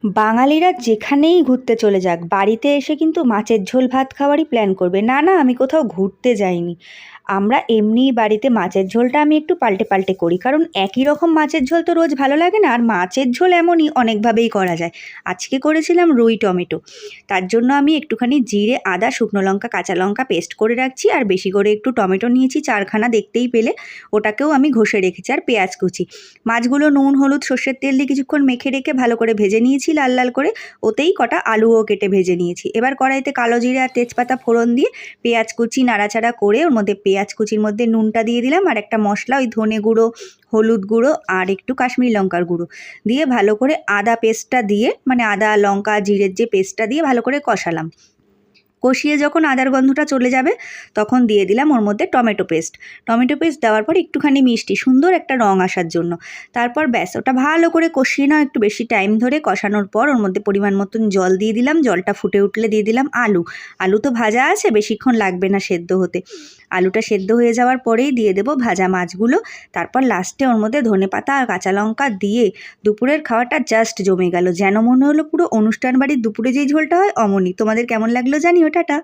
বাঙালিরা যেখানেই ঘুরতে চলে যাক, বাড়িতে এসে কিন্তু মাছের ঝোল ভাত খাওয়ারই প্ল্যান করবে। না, না, আমি কোথাও ঘুরতে যাইনি। আমরা এমনিই বাড়িতে মাছের ঝোলটা আমি একটু পাল্টে, পাল্টে করি। কারণ একই রকম মাছের ঝোল তো রোজ ভালো লাগে না। আর মাছের ঝোল এমনই অনেকভাবেই করা যায়। আজকে করেছিলাম রুই টমেটো। তার জন্য আমি একটুখানি জিরে, আদা, শুকনো লঙ্কা, কাঁচা লঙ্কা পেস্ট করে রাখছি। আর বেশি করে একটু টমেটো নিয়েছি 4 খানা, দেখতেই পেলে। ওটাকেও আমি ঘষে রেখেছি। আর পেঁয়াজ কুচি। মাছগুলো নুন, হলুদ, সর্ষের তেল দিয়ে কিছুক্ষণ মেখে রেখে ভালো করে ভেজে নিয়েছি লাল লাল করে। ওতেই কটা আলুও কেটে ভেজে নিয়েছি। এবার কড়াইতে কালো জিরে আর তেজপাতা ফোড়ন দিয়ে পেঁয়াজ কুচি নাড়াচাড়া করে ওর মধ্যে পেঁয়াজ কুচির মধ্যে নুনটা দিয়ে দিলাম। আর একটা মশলা, ওই ধনে গুঁড়ো, হলুদ গুঁড়ো আর একটু কাশ্মীরি লঙ্কার গুঁড়ো দিয়ে ভালো করে আদা পেস্টটা দিয়ে, মানে আদা লঙ্কা জিরের যে পেস্টটা দিয়ে ভালো করে কষালাম। কষিয়ে যখন আদার গন্ধটা চলে যাবে তখন দিয়ে দিলাম ওর মধ্যে টমেটো পেস্ট। টমেটো পেস্ট দেওয়ার পর একটুখানি মিষ্টি, সুন্দর একটা রং আসার জন্য। তারপর ব্যাস, ওটা ভালো করে কষিয়ে নাও একটু বেশি টাইম ধরে। কষানোর পর ওর মধ্যে পরিমাণ মতন জল দিয়ে দিলাম। জলটা ফুটে উঠলে দিয়ে দিলাম আলু। আলু তো ভাজা আছে, বেশিক্ষণ লাগবে না সেদ্ধ হতে। আলুটা সেদ্ধ হয়ে যাওয়ার পরেই দিয়ে দেবো ভাজা মাছগুলো। তারপর লাস্টে ওর মধ্যে ধনেপাতা আর কাঁচা লঙ্কা দিয়ে দুপুরের খাওয়াটা জাস্ট জমে গেল। যেন মনে হলো পুরো অনুষ্ঠান বাড়ির দুপুরে যেই ঝোলটা হয় অমনই। তোমাদের কেমন লাগলো জানিও। টাটা।